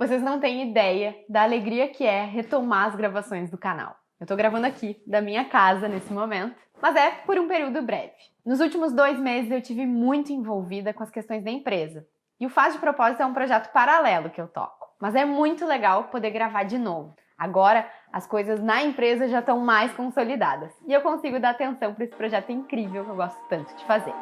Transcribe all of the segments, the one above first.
Vocês não têm ideia da alegria que é retomar as gravações do canal. Eu tô gravando aqui, da minha casa, nesse momento, mas é por um período breve. Nos últimos 2 meses eu tive muito envolvida com as questões da empresa. E o Faz de Propósito é um projeto paralelo que eu toco. Mas é muito legal poder gravar de novo. Agora, as coisas na empresa já estão mais consolidadas. E eu consigo dar atenção para esse projeto incrível que eu gosto tanto de fazer.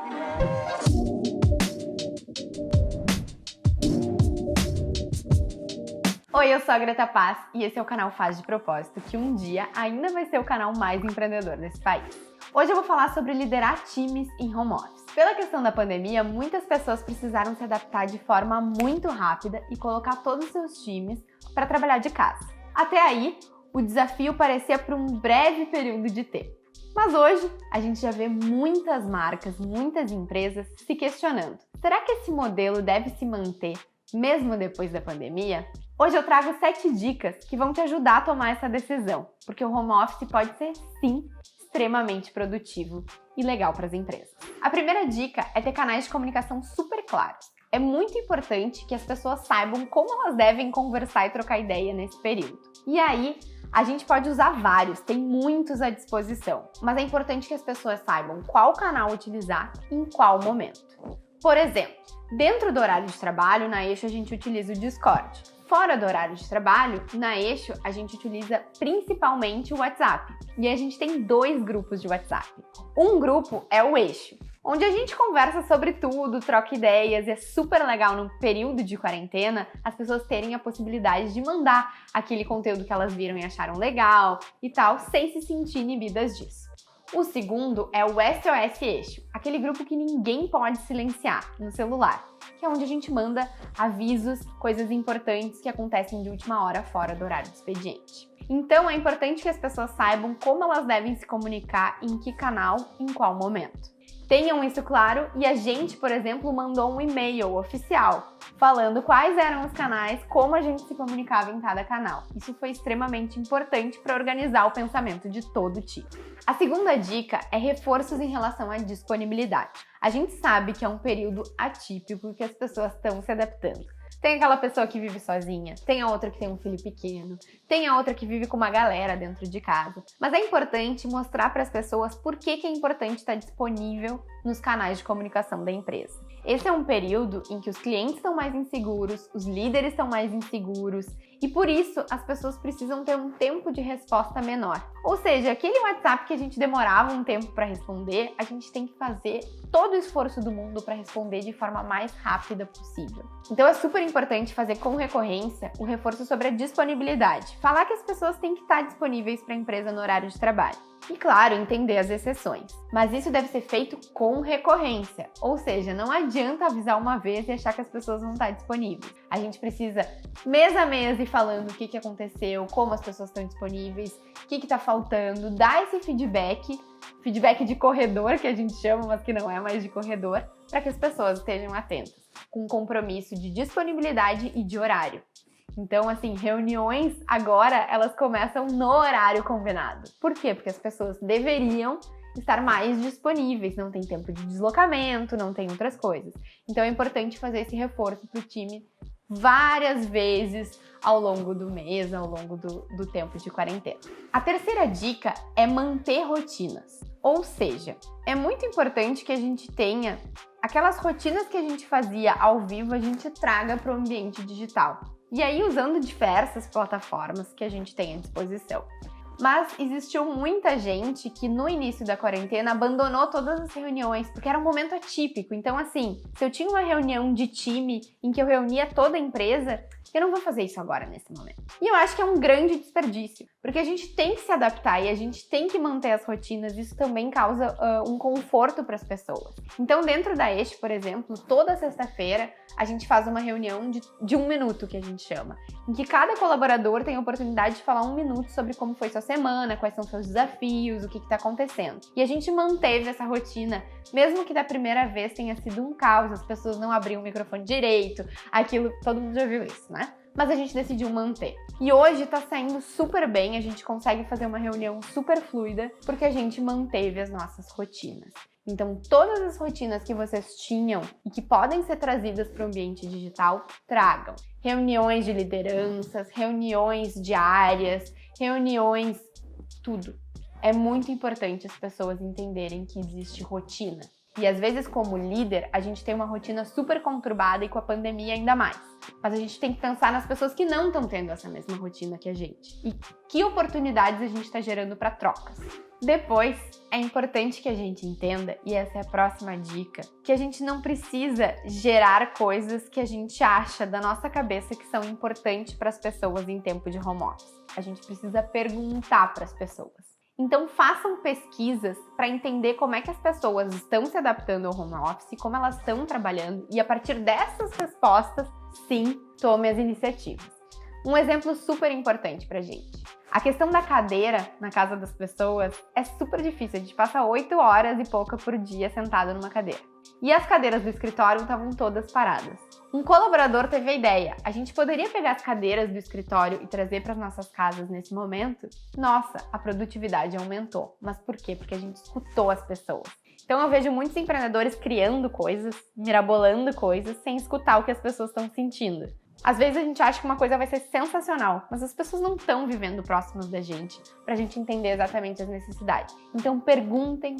Oi, eu sou a Greta Paz e esse é o canal Faz de Propósito, que um dia ainda vai ser o canal mais empreendedor desse país. Hoje eu vou falar sobre liderar times em home office. Pela questão da pandemia, muitas pessoas precisaram se adaptar de forma muito rápida e colocar todos os seus times para trabalhar de casa. Até aí, o desafio parecia por um breve período de tempo. Mas hoje, a gente já vê muitas marcas, muitas empresas se questionando. Será que esse modelo deve se manter mesmo depois da pandemia? Hoje eu trago 7 dicas que vão te ajudar a tomar essa decisão, porque o home office pode ser, sim, extremamente produtivo e legal para as empresas. A primeira dica é ter canais de comunicação super claros. É muito importante que as pessoas saibam como elas devem conversar e trocar ideia nesse período. E aí, a gente pode usar vários, tem muitos à disposição, mas é importante que as pessoas saibam qual canal utilizar e em qual momento. Por exemplo, dentro do horário de trabalho, na Eixo a gente utiliza o Discord. Fora do horário de trabalho, na Eixo a gente utiliza principalmente o WhatsApp. E a gente tem 2 grupos de WhatsApp. Um grupo é o Eixo, onde a gente conversa sobre tudo, troca ideias, e é super legal no período de quarentena as pessoas terem a possibilidade de mandar aquele conteúdo que elas viram e acharam legal e tal, sem se sentir inibidas disso. O segundo é o SOS Eixo, aquele grupo que ninguém pode silenciar no celular, que é onde a gente manda avisos, coisas importantes que acontecem de última hora fora do horário de expediente. Então é importante que as pessoas saibam como elas devem se comunicar, em que canal, em qual momento. Tenham isso claro e a gente, por exemplo, mandou um e-mail oficial falando quais eram os canais, como a gente se comunicava em cada canal. Isso foi extremamente importante para organizar o pensamento de todo o time. A segunda dica é reforços em relação à disponibilidade. A gente sabe que é um período atípico que as pessoas estão se adaptando. Tem aquela pessoa que vive sozinha, tem a outra que tem um filho pequeno, tem a outra que vive com uma galera dentro de casa. Mas é importante mostrar para as pessoas por que é importante estar disponível nos canais de comunicação da empresa. Esse é um período em que os clientes estão mais inseguros, os líderes estão mais inseguros e por isso as pessoas precisam ter um tempo de resposta menor. Ou seja, aquele WhatsApp que a gente demorava um tempo para responder, a gente tem que fazer todo o esforço do mundo para responder de forma mais rápida possível. Então é super importante fazer com recorrência o reforço sobre a disponibilidade. Falar que as pessoas têm que estar disponíveis para a empresa no horário de trabalho. E claro, entender as exceções. Mas isso deve ser feito com recorrência. Ou seja, não adianta avisar uma vez e achar que as pessoas vão estar disponíveis. A gente precisa, mês a mês, ir falando o que aconteceu, como as pessoas estão disponíveis, o que está faltando, dar esse feedback de corredor, que a gente chama, mas que não é mais de corredor, para que as pessoas estejam atentas, com compromisso de disponibilidade e de horário. Então, assim, reuniões agora, elas começam no horário combinado. Por quê? Porque as pessoas deveriam estar mais disponíveis, não tem tempo de deslocamento, não tem outras coisas. Então é importante fazer esse reforço para o time várias vezes ao longo do mês, ao longo do tempo de quarentena. A terceira dica é manter rotinas. Ou seja, é muito importante que a gente tenha aquelas rotinas que a gente fazia ao vivo, a gente traga para o ambiente digital. E aí usando diversas plataformas que a gente tem à disposição. Mas existiu muita gente que no início da quarentena abandonou todas as reuniões, porque era um momento atípico. Então assim, se eu tinha uma reunião de time em que eu reunia toda a empresa, eu não vou fazer isso agora nesse momento. E eu acho que é um grande desperdício, porque a gente tem que se adaptar e a gente tem que manter as rotinas, isso também causa um conforto para as pessoas. Então dentro da Eixo, por exemplo, toda sexta-feira a gente faz uma reunião de 1 minuto, que a gente chama, em que cada colaborador tem a oportunidade de falar 1 minuto sobre como foi sua semana, quais são seus desafios, o que está acontecendo. E a gente manteve essa rotina, mesmo que da primeira vez tenha sido um caos, as pessoas não abriam o microfone direito, aquilo, todo mundo já viu isso, né? Mas a gente decidiu manter. E hoje tá saindo super bem, a gente consegue fazer uma reunião super fluida, porque a gente manteve as nossas rotinas. Então, todas as rotinas que vocês tinham e que podem ser trazidas para o ambiente digital, tragam. Reuniões de lideranças, reuniões diárias, reuniões, tudo. É muito importante as pessoas entenderem que existe rotina. E às vezes, como líder, a gente tem uma rotina super conturbada e com a pandemia ainda mais. Mas a gente tem que pensar nas pessoas que não estão tendo essa mesma rotina que a gente. E que oportunidades a gente está gerando para trocas. Depois, é importante que a gente entenda, e essa é a próxima dica, que a gente não precisa gerar coisas que a gente acha da nossa cabeça que são importantes para as pessoas em tempo de home office. A gente precisa perguntar para as pessoas. Então, façam pesquisas para entender como é que as pessoas estão se adaptando ao home office, como elas estão trabalhando, e a partir dessas respostas, sim, tome as iniciativas. Um exemplo super importante pra gente. A questão da cadeira na casa das pessoas é super difícil. A gente passa 8 horas e pouca por dia sentado numa cadeira. E as cadeiras do escritório estavam todas paradas. Um colaborador teve a ideia: a gente poderia pegar as cadeiras do escritório e trazer para as nossas casas nesse momento? Nossa, a produtividade aumentou. Mas por quê? Porque a gente escutou as pessoas. Então eu vejo muitos empreendedores criando coisas, mirabolando coisas, sem escutar o que as pessoas estão sentindo. Às vezes a gente acha que uma coisa vai ser sensacional, mas as pessoas não estão vivendo próximas da gente pra gente entender exatamente as necessidades. Então perguntem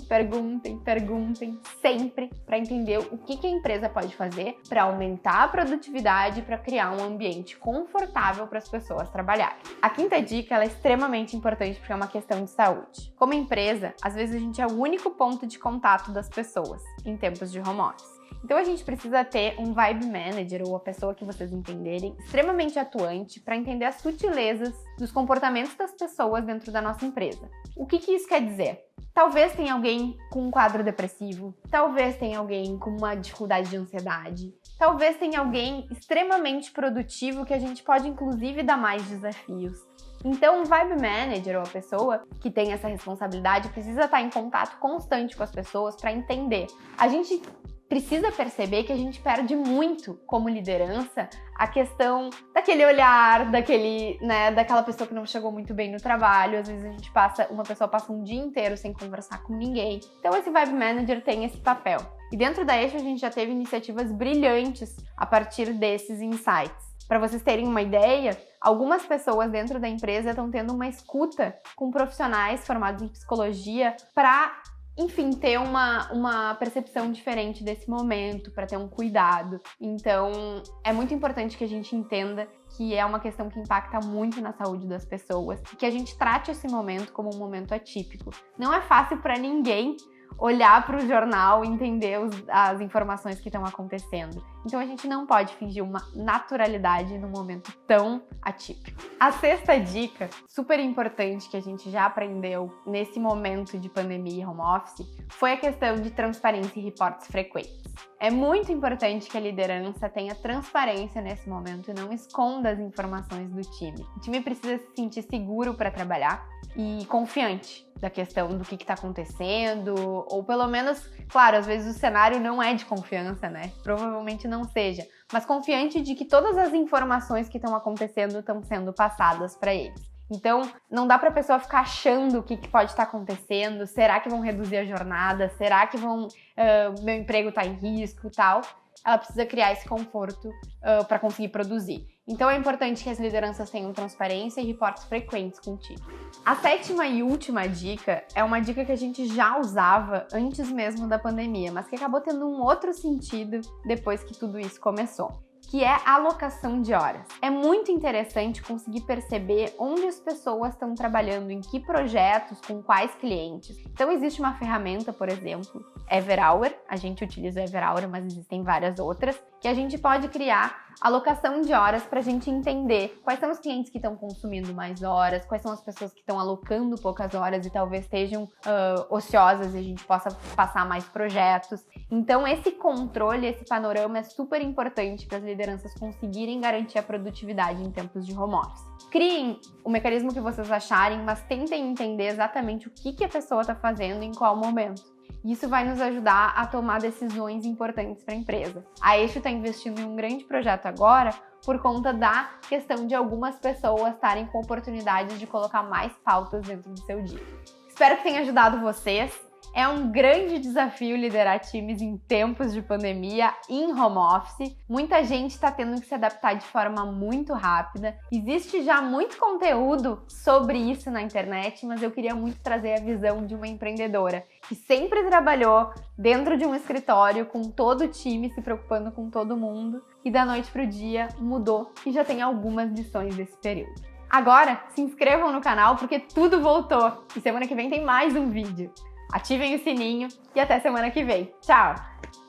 sempre para entender o que a empresa pode fazer para aumentar a produtividade, para criar um ambiente confortável para as pessoas trabalharem. A quinta dica ela é extremamente importante porque é uma questão de saúde. Como empresa, às vezes a gente é o único ponto de contato das pessoas em tempos de home office. Então a gente precisa ter um vibe manager, ou a pessoa que vocês entenderem, extremamente atuante para entender as sutilezas dos comportamentos das pessoas dentro da nossa empresa. O que isso quer dizer? Talvez tenha alguém com um quadro depressivo, talvez tenha alguém com uma dificuldade de ansiedade, talvez tenha alguém extremamente produtivo que a gente pode inclusive dar mais desafios. Então, o Vibe Manager, ou a pessoa que tem essa responsabilidade, precisa estar em contato constante com as pessoas para entender. A gente precisa perceber que a gente perde muito como liderança a questão daquele olhar, daquela pessoa que não chegou muito bem no trabalho. Às vezes uma pessoa passa um dia inteiro sem conversar com ninguém. Então esse Vibe Manager tem esse papel. E dentro da Eixo a gente já teve iniciativas brilhantes a partir desses insights. Para vocês terem uma ideia, algumas pessoas dentro da empresa estão tendo uma escuta com profissionais formados em psicologia para ter uma percepção diferente desse momento, para ter um cuidado. Então, é muito importante que a gente entenda que é uma questão que impacta muito na saúde das pessoas e que a gente trate esse momento como um momento atípico. Não é fácil para ninguém olhar para o jornal e entender as informações que estão acontecendo. Então a gente não pode fingir uma naturalidade num momento tão atípico. A sexta dica, super importante, que a gente já aprendeu nesse momento de pandemia e home office, foi a questão de transparência e reportes frequentes. É muito importante que a liderança tenha transparência nesse momento e não esconda as informações do time. O time precisa se sentir seguro para trabalhar e confiante da questão do que está acontecendo, ou pelo menos, claro, às vezes o cenário não é de confiança, né? Provavelmente não seja, mas confiante de que todas as informações que estão acontecendo estão sendo passadas para eles. Então, não dá para a pessoa ficar achando o que pode estar acontecendo, será que vão reduzir a jornada, será que meu emprego está em risco e tal. Ela precisa criar esse conforto para conseguir produzir. Então é importante que as lideranças tenham transparência e reportes frequentes contigo. A sétima e última dica é uma dica que a gente já usava antes mesmo da pandemia, mas que acabou tendo um outro sentido depois que tudo isso começou, que é a alocação de horas. É muito interessante conseguir perceber onde as pessoas estão trabalhando, em que projetos, com quais clientes. Então existe uma ferramenta, por exemplo, Everhour, a gente utiliza o Everhour, mas existem várias outras, que a gente pode criar alocação de horas para a gente entender quais são os clientes que estão consumindo mais horas, quais são as pessoas que estão alocando poucas horas e talvez estejam ociosas e a gente possa passar mais projetos. Então esse controle, esse panorama é super importante para as lideranças conseguirem garantir a produtividade em tempos de home office. Criem o mecanismo que vocês acharem, mas tentem entender exatamente o que a pessoa está fazendo em qual momento. Isso vai nos ajudar a tomar decisões importantes para a empresa. A Eixo está investindo em um grande projeto agora por conta da questão de algumas pessoas estarem com oportunidades de colocar mais pautas dentro do seu dia. Espero que tenha ajudado vocês. É um grande desafio liderar times em tempos de pandemia em home office. Muita gente está tendo que se adaptar de forma muito rápida. Existe já muito conteúdo sobre isso na internet, mas eu queria muito trazer a visão de uma empreendedora que sempre trabalhou dentro de um escritório com todo o time, se preocupando com todo mundo, e da noite para o dia mudou e já tem algumas lições desse período. Agora, se inscrevam no canal porque tudo voltou e semana que vem tem mais um vídeo. Ativem o sininho e até semana que vem. Tchau!